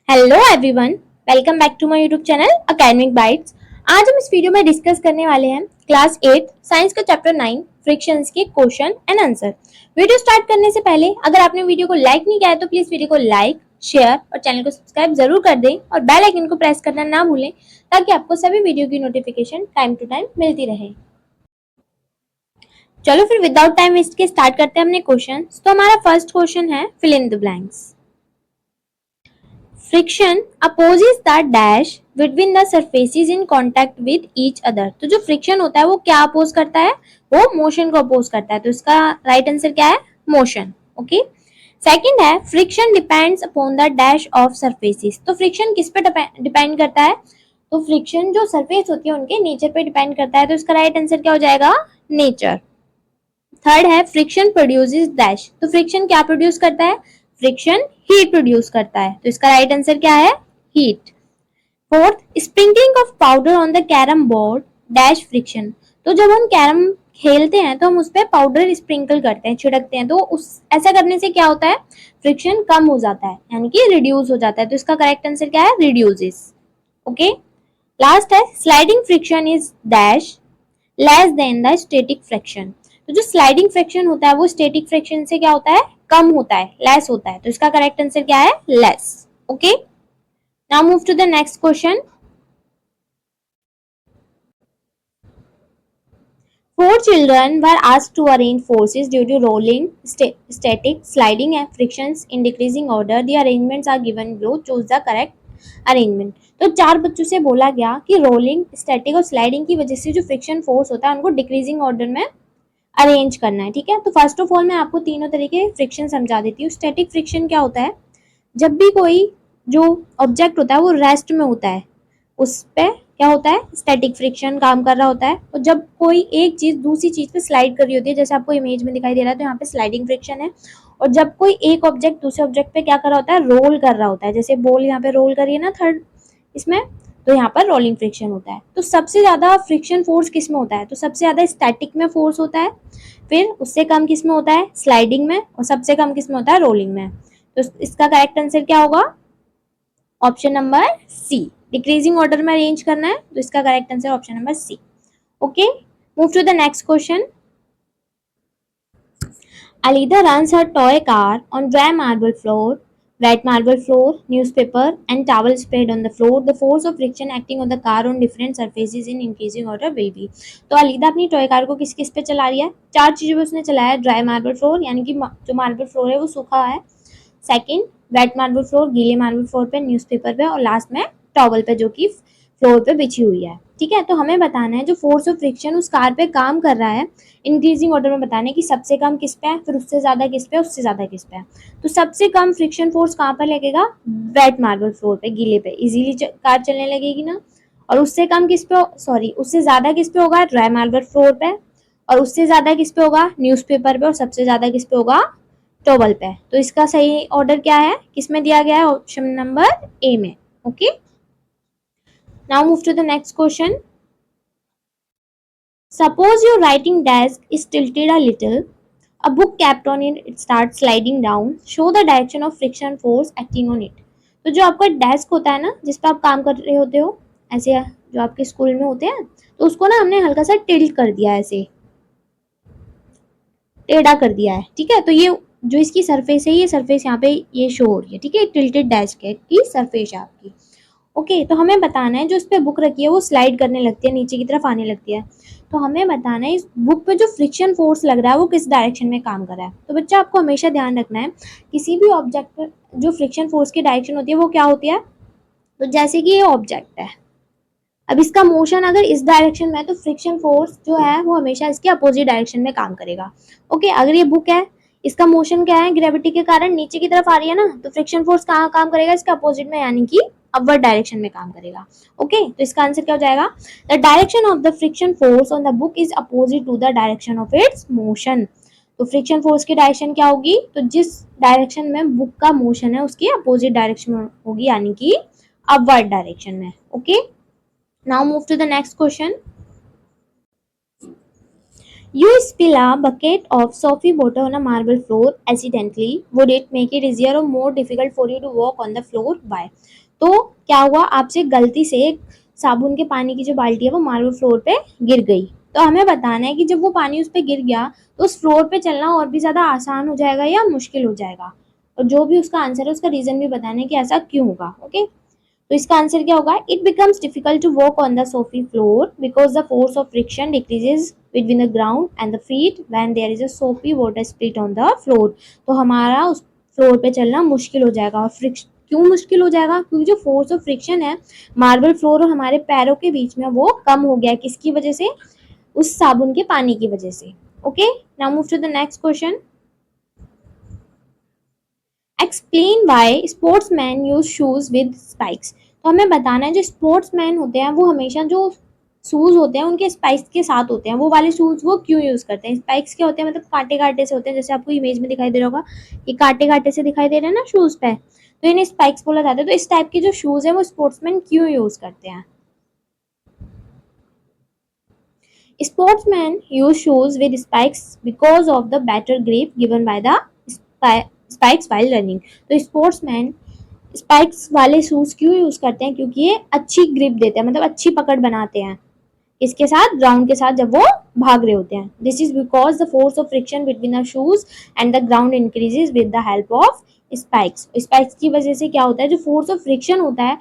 Hello everyone, welcome back to my YouTube channel academic bytes. आज हम इस video में डिस्कस करने वाले हैं क्लास 8 साइंस का चैप्टर 9 फ्रिक्शंस के question and answer. Video start करने से पहले अगर आपने वीडियो को लाइक नहीं किया है तो प्लीज वीडियो को लाइक, शेयर और चैनल को सब्सक्राइब जरूर कर दें और बेल आइकन को प्रेस करना ना भूलें ताकि आपको सभी वीडियो की नोटिफिकेशन टाइम टू टाइम मिलती रहे। चलो फिर विदाउट टाइम वेस्ट के स्टार्ट करते हैं अपने क्वेश्चन। तो हमारा फर्स्ट क्वेश्चन है fill in the blanks. Friction opposes the dash between the surfaces in contact with each other. तो जो फ्रिक्शन होता है वो क्या अपोज करता है? वो मोशन को अपोज करता है। तो इसका राइट आंसर क्या है? मोशन। ओके। सेकंड है friction depends upon the dash of surfaces. तो फ्रिक्शन किस पे डिपेंड करता है? तो फ्रिक्शन जो सरफेस होती है उनके नेचर पे डिपेंड करता है। तो इसका राइट आंसर क्या हो जाएगा? नेचर। थर्ड है फ्रिक्शन प्रोड्यूसेस डैश। तो फ्रिक्शन क्या प्रोड्यूस करता है? फ्रिक्शन हीट प्रोड्यूस करता है। तो इसका राइट आंसर क्या है? Heat. Fourth, sprinkling of powder on the carrom board dash friction. तो जब हम कैरम खेलते हैं तो हम उस पर पाउडर स्प्रिंकल करते हैं, छिड़कते हैं। तो उस ऐसा करने से क्या होता है? फ्रिक्शन कम हो जाता है, यानी कि रिड्यूस हो जाता है। तो इसका करेक्ट आंसर क्या है? रिड्यूसेस। ओके। लास्ट है sliding friction is dash less than the static friction. तो जो स्लाइडिंग फ्रिक्शन होता है वो स्टैटिक फ्रिक्शन से क्या होता है? कम होता है, लेस होता है। तो इसका करेक्ट आंसर क्या है? Less. Okay. Now move to the next question. Four children were asked to arrange forces due to rolling, static, sliding and frictions in decreasing order. The arrangements are given below. Choose the correct arrangement. तो चार बच्चों से बोला गया कि rolling, static और sliding की वजह से जो फ्रिक्शन फोर्स होता है उनको डिक्रीजिंग ऑर्डर में अरेंज करना है। ठीक है। तो फर्स्ट ऑफ ऑल मैं आपको तीनों तरीके के फ्रिक्शन समझा देती हूँ। स्टैटिक फ्रिक्शन क्या होता है? जब भी कोई जो ऑब्जेक्ट होता है वो रेस्ट में होता है, उस पे क्या होता है? स्टैटिक फ्रिक्शन काम कर रहा होता है। और जब कोई एक चीज दूसरी चीज पे स्लाइड कर रही होती है, जैसे आपको इमेज में दिखाई दे रहा है, तो यहाँ पे स्लाइडिंग फ्रिक्शन है। और जब कोई एक ऑब्जेक्ट दूसरे ऑब्जेक्ट पे क्या कर रहा होता है? रोल कर रहा होता है। जैसे बॉल यहाँ पे रोल करिए ना थर्ड इसमें, तो यहाँ पर रोलिंग फ्रिक्शन होता है। तो सबसे ज्यादा फ्रिक्शन फोर्स किस में होता है? तो सबसे ज्यादा स्टैटिक में फोर्स होता है, फिर उससे कम किस में होता है? स्लाइडिंग में, और सबसे कम किस में होता है? रोलिंग में। तो इसका करेक्ट आंसर क्या होगा? Option number C. Decreasing order में अरेंज करना है, तो इसका correct answer option number C. Okay. Move to the next question. Alida runs her toy car on dry marble floor, wet marble floor, newspaper and towel spread on the floor. The force of friction acting on the car on different surfaces in increasing order will be. तो अलीदा अपनी toy car को किस किस पे चला रही है? चार चीजों पे उसने चलाया है। ड्राई मार्बल फ्लोर, यानी कि जो मार्बल फ्लोर है वो सूखा है। सेकंड, वेट मार्बल फ्लोर, गीले मार्बल फ्लोर पे, न्यूज़पेपर पे, और लास्ट में टॉवल पे जो कि फ्लोर पे बिछी हुई है। ठीक है। तो हमें बताना है जो फोर्स ऑफ फ्रिक्शन उस कार पे काम कर रहा है, इंक्रीजिंग ऑर्डर में बताना है कि सबसे कम किस पे है, फिर उससे ज्यादा किस पे, उससे ज्यादा किस पे है। तो सबसे कम फ्रिक्शन फोर्स कहाँ पर लगेगा? वेट मार्बल फ्लोर पे, गीले पे इजीली कार चलने लगेगी ना। और उससे कम किस पे, सॉरी उससे ज्यादा किस पे होगा? ड्राई मार्बल फ्लोर पे। और उससे ज्यादा किस पे होगा? न्यूज़पेपर पे। और सबसे ज्यादा किस पे होगा? टॉवल पे। तो इसका सही ऑर्डर क्या है? किसमें दिया गया है? ऑप्शन नंबर ए में। Okay. Now move to the next question. Suppose your writing desk is tilted a little. A book kept on it starts sliding down. Show the direction of friction force acting on it. तो जो आपका desk होता है ना, जिस पे आप काम कर रहे होते हो, ऐसे जो आपके स्कूल में होते हैं, तो उसको ना हमने हल्का सा टिल्ट कर दिया है, ऐसे टेढ़ा कर दिया है। ठीक है। तो ये जो इसकी सरफेस है, ये सरफेस यहाँ पे ये शो हो रही है। ठीक है। टिल्टेड डेस्क है की सरफेस है आपकी। ओके। तो हमें बताना है जो इस पे बुक रखी है वो स्लाइड करने लगती है, नीचे की तरफ आने लगती है। तो हमें बताना है इस बुक पे जो फ्रिक्शन फोर्स लग रहा है वो किस डायरेक्शन में काम कर रहा है। तो बच्चा आपको हमेशा ध्यान रखना है किसी भी ऑब्जेक्ट पर जो फ्रिक्शन फोर्स की डायरेक्शन होती है वो क्या होती है? तो जैसे कि ये ऑब्जेक्ट है, अब इसका मोशन अगर इस डायरेक्शन में है तो फ्रिक्शन फोर्स जो है वो हमेशा इसके अपोजिट डायरेक्शन में काम करेगा। ओके। अगर ये बुक है, इसका मोशन क्या है? ग्रेविटी के कारण नीचे की तरफ आ रही है ना, तो फ्रिक्शन फोर्स कहाँ काम करेगा? इसके अपोजिट में, यानी कि अपवर्ड डायरेक्शन में काम करेगा। ओके। तो इसका आंसर क्या हो जाएगा? The direction of the friction force on the book is opposite to the direction of its motion. तो फ्रिक्शन फोर्स की डायरेक्शन क्या होगी? तो जिस डायरेक्शन में बुक का मोशन है उसकी अपोजिट डायरेक्शन में होगी, यानी कि अपवर्ड डायरेक्शन में। Okay. Now move to the next question. You spill a bucket of soapy water on a marble floor accidentally. Would it make it easier or more difficult for you to walk on the floor? Why? तो क्या हुआ, आपसे गलती से एक साबुन के पानी की जो बाल्टी है वो मार्बल फ्लोर पे गिर गई, तो हमें बताना है कि जब वो पानी उस पे गिर गया तो उस फ्लोर पे चलना और भी ज्यादा आसान हो जाएगा या मुश्किल हो जाएगा, और जो भी उसका आंसर है उसका रीजन भी बताना है कि ऐसा क्यों होगा। ओके, तो इसका आंसर क्या होगा? It becomes difficult to walk on the soapy floor because the force of friction decreases between the ground and the feet when there is a soapy water split on the floor. तो हमारा उस floor पे चलना मुश्किल हो जाएगा। और friction क्यों मुश्किल हो जाएगा? क्योंकि जो फोर्स ऑफ फ्रिक्शन है मार्बल फ्लोर और हमारे पैरों के बीच में वो कम हो गया है। किसकी वजह से? उस साबुन के पानी की वजह से। Okay, now move to the next question. Explain why sportsman use shoes with spikes. तो हमें बताना है जो स्पोर्ट्समैन होते हैं वो हमेशा जो शूज होते हैं उनके स्पाइक्स के साथ होते हैं, वो वाले शूज वो क्यों यूज करते हैं? स्पाइक्स क्या होते हैं? मतलब कांटे कांटे से होते हैं, जैसे आपको इमेज में दिखाई दे रहा होगा, ये कांटे कांटे से दिखाई दे रहे हैं ना शूज पे, तो इन्हें स्पाइक्स बोला जाता है। तो इस टाइप के जो शूज है वो स्पोर्ट्समैन क्यों यूज करते हैं? Sportsmen use shoes with spikes because of the better grip given by the spikes while running. तो स्पोर्ट्समैन स्पाइक्स वाले शूज क्यों यूज करते हैं? क्योंकि ये अच्छी ग्रिप देते हैं, मतलब अच्छी पकड़ बनाते हैं। इसके साथ ग्राउंड के साथ जब वो भाग रहे होते हैं। This is because the force of friction between the shoes and the ground increases with the help of spikes. Spikes की वजह से क्या होता है? जो फोर्स ऑफ फ्रिक्शन होता है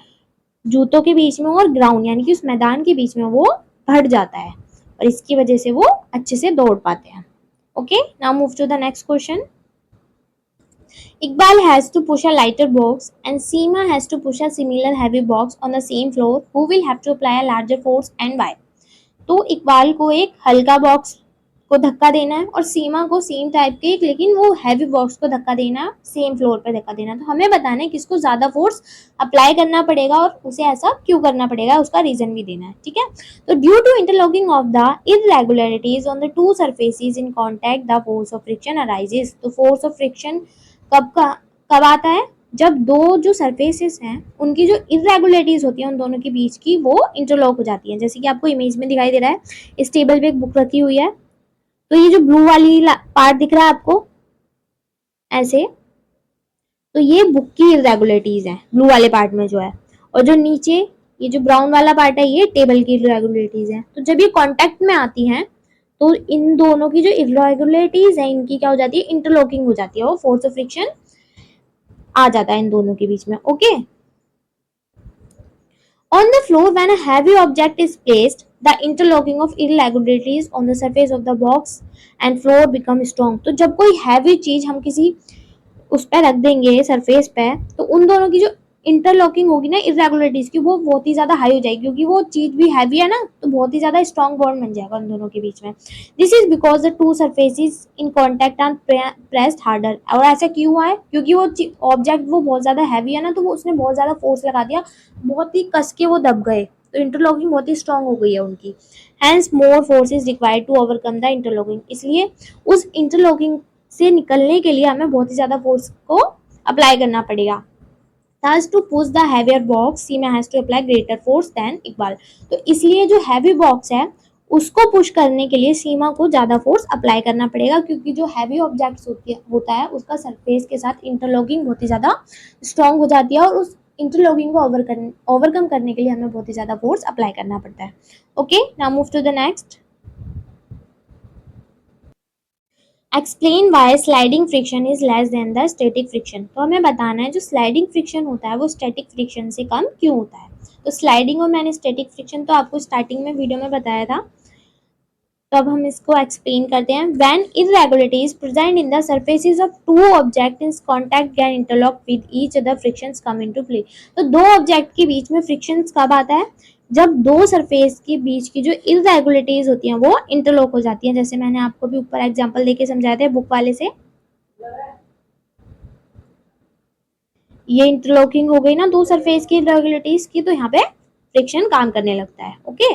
जूतों के बीच में और ग्राउंड यानी कि उस मैदान के बीच में वो बढ़ जाता है और इसकी वजह से वो अच्छे से दौड़ पाते हैं। Okay, now move to the next question. Iqbal has to push a lighter box and Seema has to push a similar heavy box on the same floor. Who will have to apply a larger force and why? तो इकबाल को एक हल्का box को धक्का देना है और सीमा को सेम टाइप के एक लेकिन वो हैवी बॉक्स को धक्का देना है, सेम फ्लोर पे धक्का देना है। तो हमें बताना है किसको ज्यादा फोर्स अप्लाई करना पड़ेगा और उसे ऐसा क्यों करना पड़ेगा, उसका रीजन भी देना है। ठीक है, तो due to interlocking of the irregularities on the two surfaces in contact the force of friction arises. तो फोर्स ऑफ फ्रिक्शन कब आता है? जब दो जो सरफेसेस हैं उनकी जो इरेगुलरिटीज होती है उन दोनों के बीच की वो इंटरलॉक हो जाती है। जैसे कि आपको इमेज में दिखाई दे रहा है, इस टेबल पे एक बुक रखी हुई है, तो ये जो ब्लू वाली पार्ट दिख रहा है आपको ऐसे, तो ये बुक की इरेगुलरिटीज है ब्लू वाले पार्ट में जो है, और जो नीचे ये जो ब्राउन वाला पार्ट है ये टेबल की इरेगुलरिटीज है। तो जब ये कांटेक्ट में आती हैं तो इन दोनों की जो इरेगुलरिटीज है इनकी क्या हो जाती है? इंटरलॉकिंग हो जाती है, वो फोर्स ऑफ फ्रिक्शन आ जाता है इन दोनों के बीच में। Okay, on the floor when a heavy object is placed the interlocking of irregularities on the surface of the box and floor become strong। तो जब कोई हैवी चीज हम किसी उस पर रख देंगे सरफेस पे तो उन दोनों की जो इंटरलॉकिंग होगी ना इरेगुलरिटीज की वो बहुत ही ज्यादा हाई हो जाएगी, क्योंकि वो चीज भी हैवी है ना, तो बहुत ही ज्यादा स्ट्रॉन्ग बॉन्ड बन जाएगा उन दोनों के बीच में। This is because the two surfaces in contact are pressed harder. और ऐसा क्यों हुआ है? क्योंकि वो ऑब्जेक्ट वो बहुत ज्यादा हैवी है ना, तो वो उसने बहुत ज्यादा फोर्स लगा दिया, बहुत ही कस के वो दब गए, तो इंटरलॉकिंग बहुत ही स्ट्रॉन्ग हो गई है उनकी। Hence more force is required to overcome the interlocking. इसलिए उस इंटरलॉकिंग से निकलने के लिए हमें बहुत ही ज्यादा फोर्स को अप्लाई करना पड़ेगा। Thus to push the heavier box, Seema has to apply greater force than Iqbal। तो इसलिए जो हैवी बॉक्स है उसको पुश करने के लिए सीमा को ज्यादा फोर्स अप्लाई करना पड़ेगा, क्योंकि जो हैवी ऑब्जेक्ट्स होता है उसका सरफेस के साथ इंटरलॉकिंग बहुत ही ज्यादा स्ट्रॉन्ग हो जाती है और उस इंटरलॉकिंग को ओवरकम करने के लिए हमें बहुत ही ज्यादा फोर्स अप्लाई करना पड़ता है। Okay, now move to the next. Explain why sliding friction is less than the static friction. तो हमें बताना है जो स्लाइडिंग फ्रिक्शन होता है वो स्टैटिक फ्रिक्शन से कम क्यों होता है। तो स्लाइडिंग और मैंने स्टैटिक फ्रिक्शन तो आपको स्टार्टिंग में वीडियो में बताया था, तो अब हम इसको एक्सप्लेन करते हैं। When irregularities present in the surfaces of two object in contact can interlock with each other, frictions come into play. तो दो ऑब्जेक्ट के बीच में फ्रिक्शंस कब आता है? जब दो सरफेस के बीच की जो इरेगुलरिटीज होती हैं वो इंटरलॉक हो जाती हैं। जैसे मैंने आपको भी ऊपर एग्जांपल देके समझाया था बुक वाले से, ये इंटरलॉकिंग हो गई ना दो सरफेस की इरेगुलरिटीज की, तो यहाँ पे फ्रिक्शन काम करने लगता है। Okay,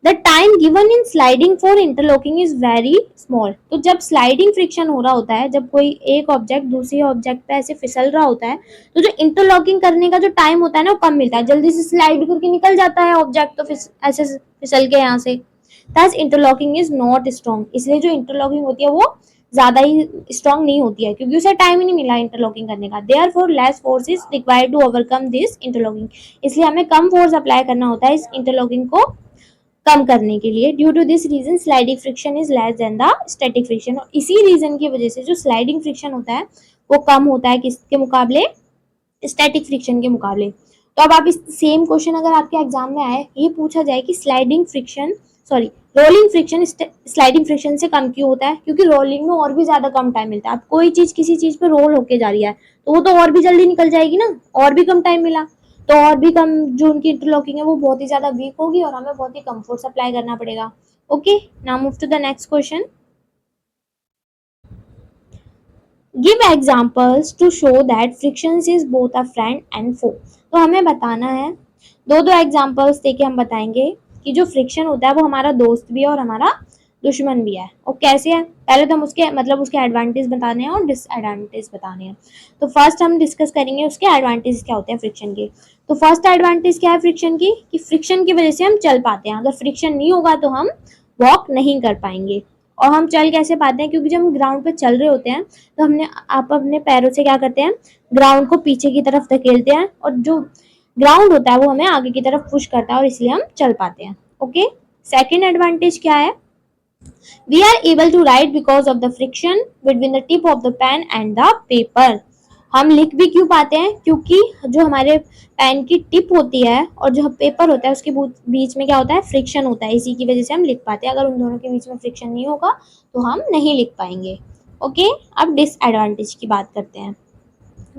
the time given in sliding for interlocking is very small. तो जब स्लाइडिंग फ्रिक्शन हो रहा होता है, जब कोई एक ऑब्जेक्ट दूसरे ऑब्जेक्ट पे ऐसे फिसल रहा होता है, तो जो इंटरलॉकिंग करने का जो टाइम होता है ना वो कम मिलता है, जल्दी से स्लाइड करके निकल जाता है ऑब्जेक्ट, तो ऐसे फिसल के यहाँ से। thus interlocking is not strong, इसलिए जो इंटरलॉकिंग होती है वो ज्यादा ही स्ट्रॉन्ग नहीं होती है क्योंकि उसे टाइम ही नहीं मिला इंटरलॉकिंग करने का। Therefore less force is required to overcome this interlocking, इसलिए हमें कम फोर्स अप्लाई करना होता है इस इंटरलॉकिंग को कम करने के लिए। Due to this reason sliding friction is less than the static friction, और इसी रीजन की वजह से जो स्लाइडिंग फ्रिक्शन होता है वो कम होता है किसके मुकाबले, स्टैटिक फ्रिक्शन के मुकाबले। तो अब आप इस सेम क्वेश्चन अगर आपके एग्जाम में आए, ये पूछा जाए कि sliding friction sorry rolling friction sliding friction से कम क्यों होता है, क्योंकि रोलिंग में और भी ज्यादा कम टाइम मिलता है। अब कोई चीज किसी चीज पे रोल होके जा रही है तो वो तो और भी जल्दी निकल जाएगी ना, और भी कम टाइम मिला तो और भी कम जो उनकी इंटरलॉकिंग है वो बहुत ही ज्यादा वीक होगी और हमें बहुत ही कम फोर्स अप्लाई करना पड़ेगा। Okay, now move to the next question. Give examples to show that friction is both a friend and foe. तो हमें बताना है, दो दो एग्जाम्पल्स देके हम बताएंगे कि जो फ्रिक्शन होता है वो हमारा दोस्त भी है और हमारा दुश्मन भी है। और कैसे है, पहले तो हम उसके मतलब उसके एडवांटेज बताने हैं और डिसएडवांटेज बताने हैं। तो फर्स्ट हम डिस्कस करेंगे उसके एडवांटेज क्या होते हैं फ्रिक्शन के। तो फर्स्ट एडवांटेज क्या है फ्रिक्शन की, कि फ्रिक्शन की वजह से हम चल पाते हैं। अगर फ्रिक्शन नहीं होगा तो हम वॉक नहीं कर पाएंगे। और हम चल कैसे पाते हैं, क्योंकि जब हम ग्राउंड पे चल रहे होते हैं तो हमने आप अपने पैरों से क्या करते हैं, ग्राउंड को पीछे की तरफ धकेलते हैं और जो ग्राउंड होता है वो हमें आगे की तरफ पुश करता है और इसलिए हम चल पाते हैं। ओके, सेकेंड एडवांटेज क्या है, we are able to write because of the friction between the tip of the pen and the paper. हम लिख भी क्यों पाते हैं, क्योंकि जो हमारे पेन की टिप होती है और जो पेपर होता है उसके बीच में क्या होता है, फ्रिक्शन होता है, इसी की वजह से हम लिख पाते हैं। अगर उन दोनों के बीच में फ्रिक्शन नहीं होगा तो हम नहीं लिख पाएंगे। ओके, अब डिसएडवांटेज की बात करते हैं।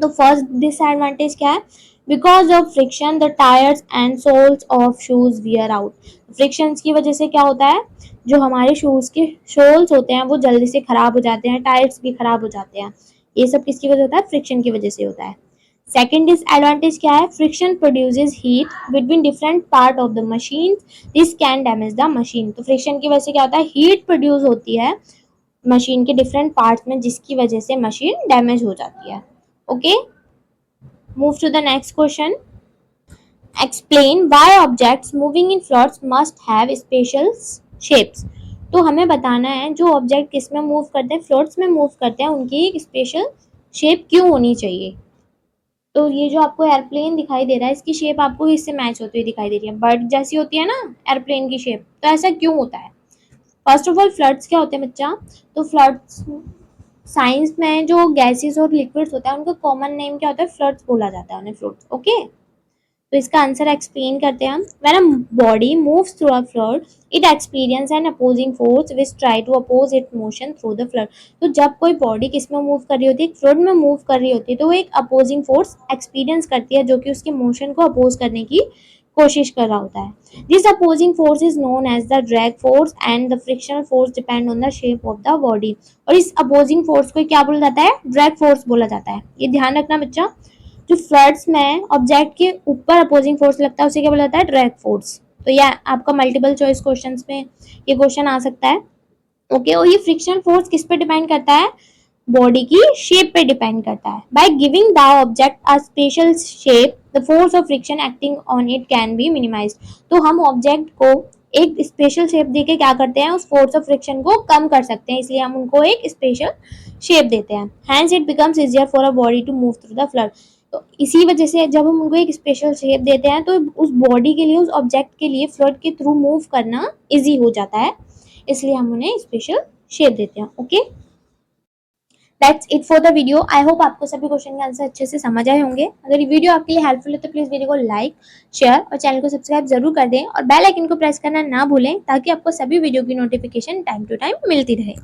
तो फर्स्ट डिसएडवांटेज क्या है, because of friction the tyres and soles of shoes wear out. Friction की वजह से क्या होता है, जो हमारे शूज के सोल्स होते हैं वो जल्दी से खराब हो जाते हैं, टायर्स भी खराब हो जाते हैं। ये सब किसकी वजह होता है, फ्रिक्शन की वजह से होता है। सेकेंड डिसएडवांटेज क्या है, friction produces heat between different part of the machine, this can damage the machine. तो फ्रिक्शन की वजह से क्या होता है, हीट प्रोड्यूस होती है मशीन के डिफरेंट पार्ट्स में जिसकी वजह से मशीन डैमेज हो जाती है। Okay, move to the next question. Explain why objects moving in floats must have special shapes. तो हमें बताना है जो ऑब्जेक्ट किस में मूव करते हैं, फ्लोट्स में मूव करते हैं, उनकी एक स्पेशल शेप क्यों होनी चाहिए। तो ये जो आपको एयरप्लेन दिखाई दे रहा है इसकी शेप आपको इससे मैच होती हुई दिखाई दे रही है, बर्ड जैसी होती है ना एयरप्लेन की शेप, तो ऐसा क्यों होता है। फर्स्ट ऑफ ऑल फ्लड्स क्या होते हैं बच्चा, तो फ्लड्स साइंस में जो गैसेस और लिक्विड्स होता है उनका कॉमन नेम क्या होता है, फ्लड्स बोला जाता है उन्हें, फ्लूइड्स। ओके, तो इसका आंसर एक्सप्लेन करते हैं हम। When a body moves through a fluid it experience an opposing force which try to oppose it motion through the fluid. तो जब कोई बॉडी किस में मूव कर रही होती है, फ्लड में मूव कर रही होती है, तो वो एक अपोजिंग फोर्स एक्सपीरियंस करती है जो कि उसके मोशन को अपोज करने की कोशिश कर रहा होता है। This opposing force is known as the drag force and the frictional force depend on the shape of the body. और इस अपोजिंग फोर्स को क्या बोला जाता है, ड्रैग फोर्स बोला जाता है। ये ध्यान रखना बच्चा, जो फ्लड्स में ऑब्जेक्ट के ऊपर अपोजिंग फोर्स लगता है उसे क्या बोला जाता है, ड्रैग फोर्स। तो यह आपका मल्टीपल चॉइस क्वेश्चंस में ये क्वेश्चन आ सकता है। ओके, और ये फ्रिक्शन फोर्स किस पे डिपेंड करता है, बॉडी की शेप पे डिपेंड करता है। By giving the object a special shape the force of friction acting on it can be minimised. तो हम ऑब्जेक्ट को एक स्पेशल शेप देके क्या करते हैं, उस फोर्स ऑफ फ्रिक्शन को कम कर सकते हैं, इसलिए हम उनको एक स्पेशल शेप देते हैं। Hence it becomes easier for a body to move through the fluid. तो इसी वजह से जब हम उनको एक स्पेशल शेप देते हैं तो उस बॉडी के लिए, उस ऑब्जेक्ट के लिए फ्लड के थ्रू मूव करना इजी हो जाता है, इसलिए हम उन्हें स्पेशल शेप देते हैं। Okay, that's it for the video. I hope आपको सभी क्वेश्चन के आंसर अच्छे से समझ आए होंगे। अगर ये वीडियो आपके लिए हेल्पफुल है तो प्लीज वीडियो को लाइक, शेयर और चैनल को सब्सक्राइब जरूर कर दें और बेल आइकन को प्रेस करना ना भूलें ताकि आपको सभी वीडियो की नोटिफिकेशन टाइम टू टाइम मिलती रहे।